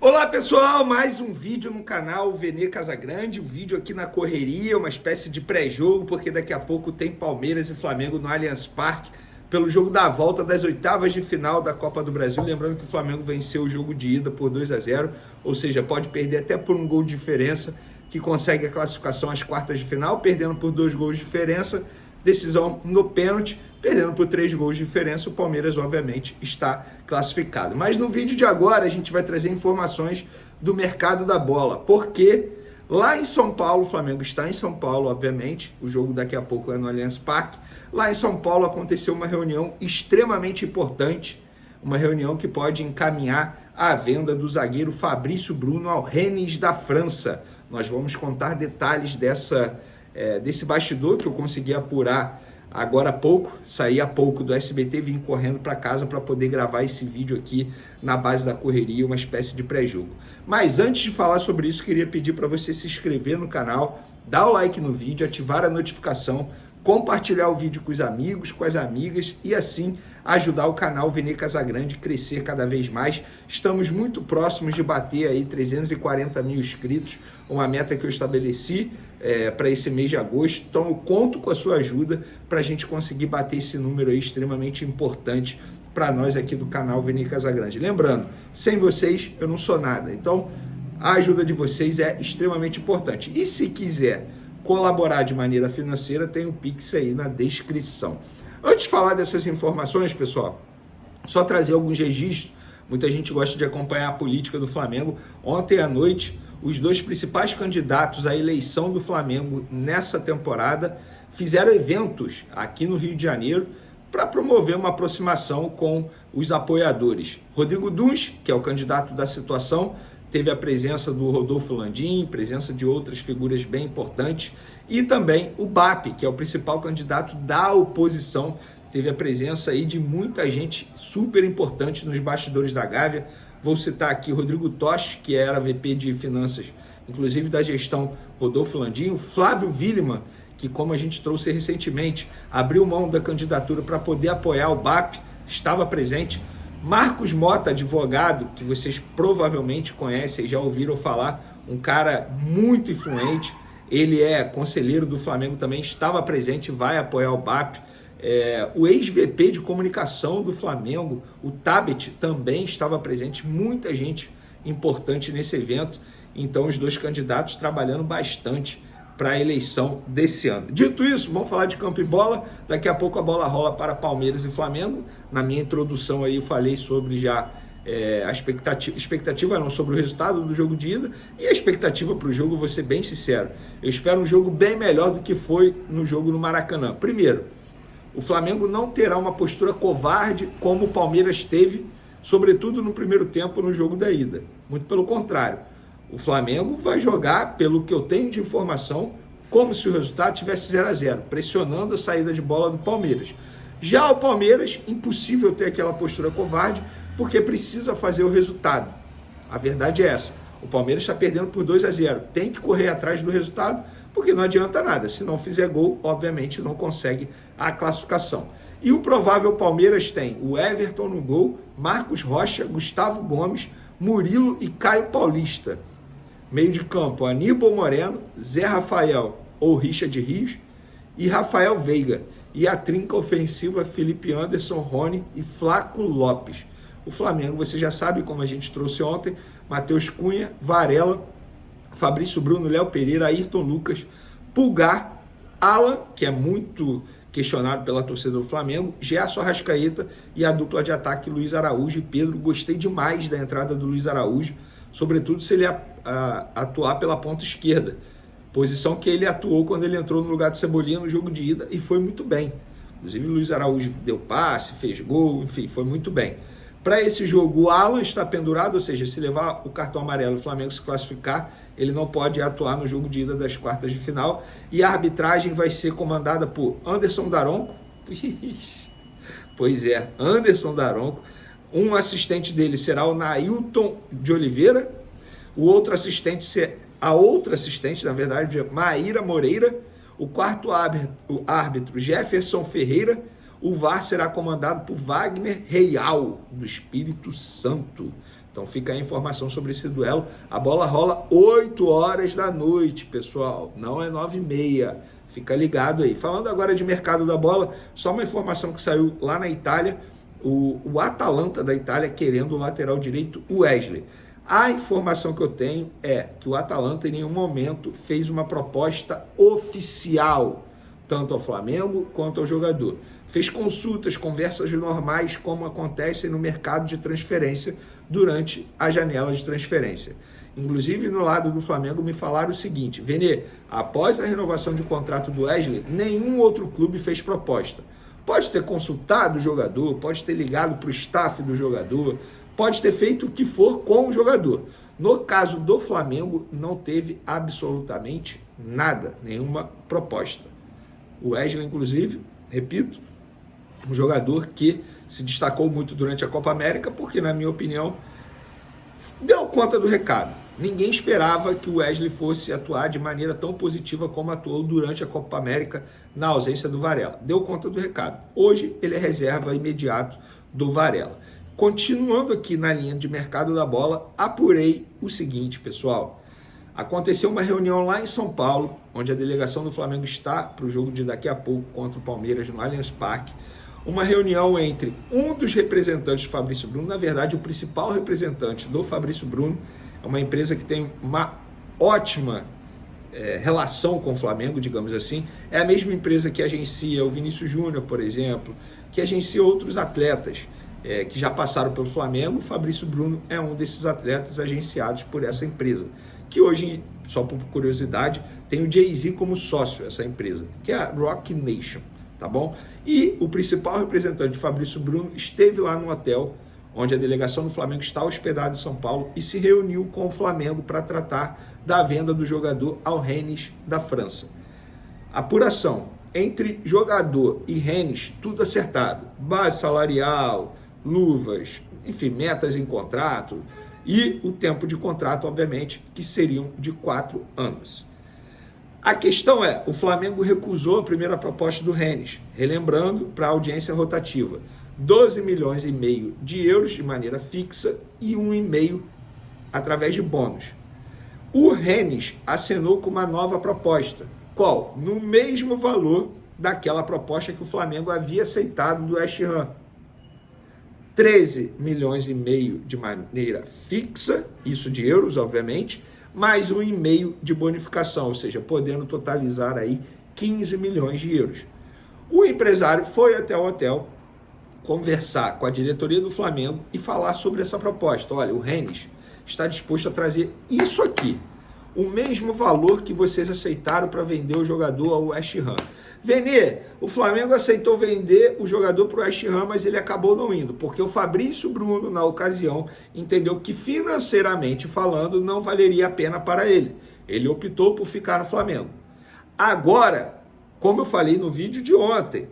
Olá pessoal, mais um vídeo no canal Vene Casagrande, um vídeo aqui na correria, uma espécie de pré-jogo, porque daqui a pouco tem Palmeiras e Flamengo no Allianz Parque, pelo jogo da volta das oitavas de final da Copa do Brasil, lembrando que o Flamengo venceu o jogo de ida por 2-0, ou seja, pode perder até por um gol de diferença, que consegue a classificação às quartas de final, perdendo por 2 gols de diferença, decisão no pênalti, perdendo por 3 gols de diferença, o Palmeiras, obviamente, está classificado. Mas no vídeo de agora, a gente vai trazer informações do mercado da bola, porque lá em São Paulo, o Flamengo está em São Paulo, obviamente, o jogo daqui a pouco é no Allianz Parque, lá em São Paulo aconteceu uma reunião extremamente importante, uma reunião que pode encaminhar a venda do zagueiro Fabrício Bruno ao Rennes da França. Nós vamos contar detalhes desse bastidor que eu consegui apurar agora há pouco, saí há pouco do SBT, vim correndo para casa para poder gravar esse vídeo aqui na base da correria, uma espécie de pré-jogo. Mas antes de falar sobre isso, queria pedir para você se inscrever no canal, dar o like no vídeo, ativar a notificação, compartilhar o vídeo com os amigos, com as amigas e assim ajudar o canal Vene Casagrande a crescer cada vez mais. Estamos muito próximos de bater aí 340 mil inscritos, uma meta que eu estabeleci para esse mês de agosto. Então eu conto com a sua ajuda para a gente conseguir bater esse número aí extremamente importante para nós aqui do canal Vene Casagrande. Lembrando, sem vocês eu não sou nada. Então a ajuda de vocês é extremamente importante. E se quiser colaborar de maneira financeira, tem o Pix aí na descrição. Antes de falar dessas informações, pessoal, só trazer alguns registros. Muita gente gosta de acompanhar a política do Flamengo. Ontem à noite, os 2 principais candidatos à eleição do Flamengo nessa temporada fizeram eventos aqui no Rio de Janeiro para promover uma aproximação com os apoiadores. Rodrigo Duns, que é o candidato da situação, teve a presença do Rodolfo Landim, presença de outras figuras bem importantes, e também o BAP, que é o principal candidato da oposição, teve a presença aí de muita gente super importante nos bastidores da Gávea. Vou citar aqui Rodrigo Tosh, que era VP de Finanças, inclusive da gestão Rodolfo Landim, o Flávio Willemann, que, como a gente trouxe recentemente, abriu mão da candidatura para poder apoiar o BAP, estava presente. Marcos Mota, advogado, que vocês provavelmente conhecem, já ouviram falar, um cara muito influente, ele é conselheiro do Flamengo também, estava presente, vai apoiar o BAP. O ex-VP de comunicação do Flamengo, o Tabet, também estava presente, muita gente importante nesse evento, então os 2 candidatos trabalhando bastante para a eleição desse ano. Dito isso, vamos falar de campo e bola. Daqui a pouco a bola rola para Palmeiras e Flamengo. Na minha introdução aí eu falei sobre já a expectativa não, sobre o resultado do jogo de ida e a expectativa para o jogo, vou ser bem sincero. Eu espero um jogo bem melhor do que foi no jogo no Maracanã. Primeiro, o Flamengo não terá uma postura covarde como o Palmeiras teve, sobretudo no primeiro tempo no jogo da ida. Muito pelo contrário. O Flamengo vai jogar, pelo que eu tenho de informação, como se o resultado tivesse 0-0, pressionando a saída de bola do Palmeiras. Já o Palmeiras, impossível ter aquela postura covarde, porque precisa fazer o resultado. A verdade é essa. O Palmeiras está perdendo por 2-0. Tem que correr atrás do resultado, porque não adianta nada. Se não fizer gol, obviamente não consegue a classificação. E o provável Palmeiras tem o Everton no gol, Marcos Rocha, Gustavo Gomes, Murilo e Caio Paulista. Meio de campo, Aníbal Moreno, Zé Rafael ou Richard Rios e Rafael Veiga. E a trinca ofensiva, Felipe Anderson, Rony e Flaco Lopes. O Flamengo, você já sabe, como a gente trouxe ontem, Matheus Cunha, Varela, Fabrício Bruno, Léo Pereira, Ayrton Lucas, Pulgar, Alan, que é muito questionado pela torcida do Flamengo, Gerson Arrascaeta e a dupla de ataque Luiz Araújo e Pedro. Gostei demais da entrada do Luiz Araújo, sobretudo se ele atuar pela ponta esquerda, posição que ele atuou quando ele entrou no lugar de Cebolinha no jogo de ida e foi muito bem. Inclusive o Luiz Araújo deu passe, fez gol, enfim, foi muito bem. Para esse jogo, o Alan está pendurado, ou seja, se levar o cartão amarelo e o Flamengo se classificar, ele não pode atuar no jogo de ida das quartas de final. E a arbitragem vai ser comandada por Anderson Daronco. Pois é, Anderson Daronco. Um assistente dele será o Nailton de Oliveira. O outro assistente, a outra assistente, na verdade, é Maíra Moreira. O quarto árbitro, Jefferson Ferreira. O VAR será comandado por Wagner Real, do Espírito Santo. Então fica a informação sobre esse duelo. A bola rola 8 horas da noite, pessoal. Não é 9h30. Fica ligado aí. Falando agora de mercado da bola, só uma informação que saiu lá na Itália. O Atalanta da Itália querendo o lateral direito Wesley. A informação que eu tenho é que o Atalanta em nenhum momento fez uma proposta oficial, tanto ao Flamengo quanto ao jogador. Fez consultas, conversas normais, como acontecem no mercado de transferência durante a janela de transferência. Inclusive, no lado do Flamengo, me falaram o seguinte: Vene, após a renovação de contrato do Wesley, nenhum outro clube fez proposta. Pode ter consultado o jogador, pode ter ligado para o staff do jogador, pode ter feito o que for com o jogador. No caso do Flamengo, não teve absolutamente nada, nenhuma proposta. O Wesley, inclusive, repito, um jogador que se destacou muito durante a Copa América, porque, na minha opinião, deu conta do recado. Ninguém esperava que o Wesley fosse atuar de maneira tão positiva como atuou durante a Copa América, na ausência do Varela. Deu conta do recado. Hoje, ele é reserva imediato do Varela. Continuando aqui na linha de mercado da bola, apurei o seguinte, pessoal. Aconteceu uma reunião lá em São Paulo, onde a delegação do Flamengo está para o jogo de daqui a pouco contra o Palmeiras no Allianz Parque. Uma reunião entre um dos representantes do Fabrício Bruno, na verdade o principal representante do Fabrício Bruno, é uma empresa que tem uma ótima relação com o Flamengo, digamos assim. É a mesma empresa que agencia o Vinícius Júnior, por exemplo, que agencia outros atletas que já passaram pelo Flamengo. O Fabrício Bruno é um desses atletas agenciados por essa empresa, que hoje, só por curiosidade, tem o Jay-Z como sócio, essa empresa, que é a Rock Nation, tá bom? E o principal representante, Fabrício Bruno, esteve lá no hotel onde a delegação do Flamengo está hospedada em São Paulo e se reuniu com o Flamengo para tratar da venda do jogador ao Rennes da França. Apuração: entre jogador e Rennes, tudo acertado. Base salarial, luvas, enfim, metas em contrato e o tempo de contrato, obviamente, que seriam de 4 anos. A questão é, o Flamengo recusou a primeira proposta do Rennes, relembrando para a audiência rotativa, 12,5 milhões de euros de maneira fixa e 1,5 através de bônus. O Rennes acenou com uma nova proposta. Qual? No mesmo valor daquela proposta que o Flamengo havia aceitado do West Ham. 13,5 milhões de maneira fixa, isso de euros, obviamente, mais 1,5 de bonificação, ou seja, podendo totalizar aí 15 milhões de euros. O empresário foi até o hotel conversar com a diretoria do Flamengo e falar sobre essa proposta. Olha, o Rennes está disposto a trazer isso aqui, o mesmo valor que vocês aceitaram para vender o jogador ao West Ham. Vene, o Flamengo aceitou vender o jogador para o West Ham, mas ele acabou não indo, porque o Fabrício Bruno, na ocasião, entendeu que financeiramente falando, não valeria a pena para ele. Ele optou por ficar no Flamengo. Agora, como eu falei no vídeo de ontem,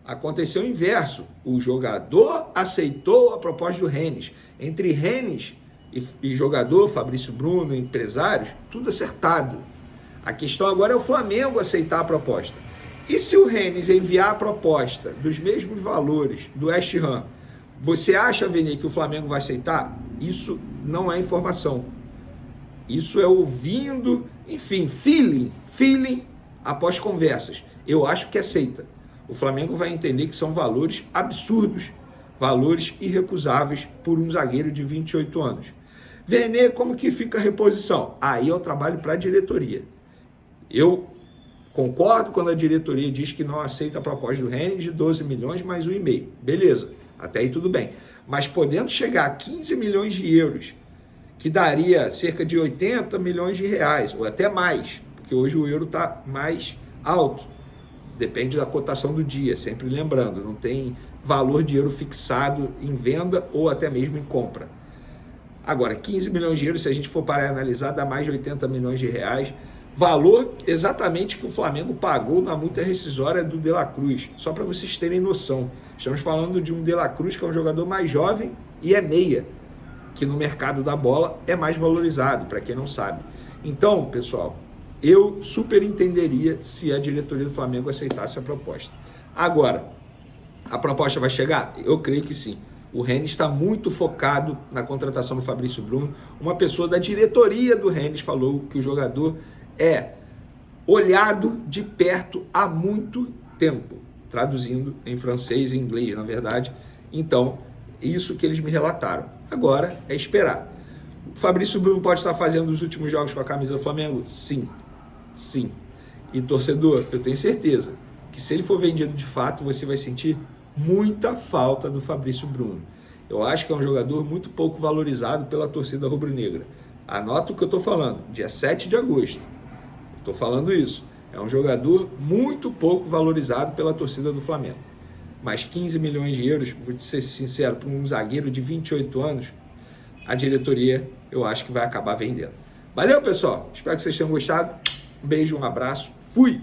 aconteceu o inverso. O jogador aceitou a proposta do Rennes. Entre Rennes e jogador, Fabrício Bruno, empresários, tudo acertado. A questão agora é o Flamengo aceitar a proposta. E se o Rennes enviar a proposta dos mesmos valores do West Ham, você acha, Vene, que o Flamengo vai aceitar? Isso não é informação. Isso é ouvindo, enfim, feeling após conversas. Eu acho que aceita. O Flamengo vai entender que são valores absurdos, valores irrecusáveis por um zagueiro de 28 anos. Vene, como que fica a reposição? Aí é o trabalho para a diretoria. Eu concordo quando a diretoria diz que não aceita a proposta do Rennes de 12 milhões mais 1,5. Beleza, até aí tudo bem. Mas podendo chegar a 15 milhões de euros, que daria cerca de 80 milhões de reais, ou até mais, porque hoje o euro está mais alto. Depende da cotação do dia, sempre lembrando, não tem valor de euro fixado em venda ou até mesmo em compra. Agora, 15 milhões de euros, se a gente for para analisar, dá mais de 80 milhões de reais. Valor exatamente que o Flamengo pagou na multa rescisória do De La Cruz. Só para vocês terem noção. Estamos falando de um De La Cruz que é um jogador mais jovem e é meia, que no mercado da bola é mais valorizado, para quem não sabe. Então, pessoal, eu super entenderia se a diretoria do Flamengo aceitasse a proposta. Agora, a proposta vai chegar? Eu creio que sim. O Rennes está muito focado na contratação do Fabrício Bruno. Uma pessoa da diretoria do Rennes falou que o jogador é olhado de perto há muito tempo, traduzindo em francês e inglês, na verdade. Então, isso que eles me relataram. Agora é esperar. O Fabrício Bruno pode estar fazendo os últimos jogos com a camisa do Flamengo? Sim, sim. E torcedor, eu tenho certeza que se ele for vendido de fato, você vai sentir muita falta do Fabrício Bruno. Eu acho que é um jogador muito pouco valorizado pela torcida rubro-negra. Anota o que eu estou falando, dia 7 de agosto. Estou falando isso. É um jogador muito pouco valorizado pela torcida do Flamengo. Mas 15 milhões de euros, vou te ser sincero, para um zagueiro de 28 anos, a diretoria eu acho que vai acabar vendendo. Valeu, pessoal. Espero que vocês tenham gostado. Um beijo, um abraço. Fui!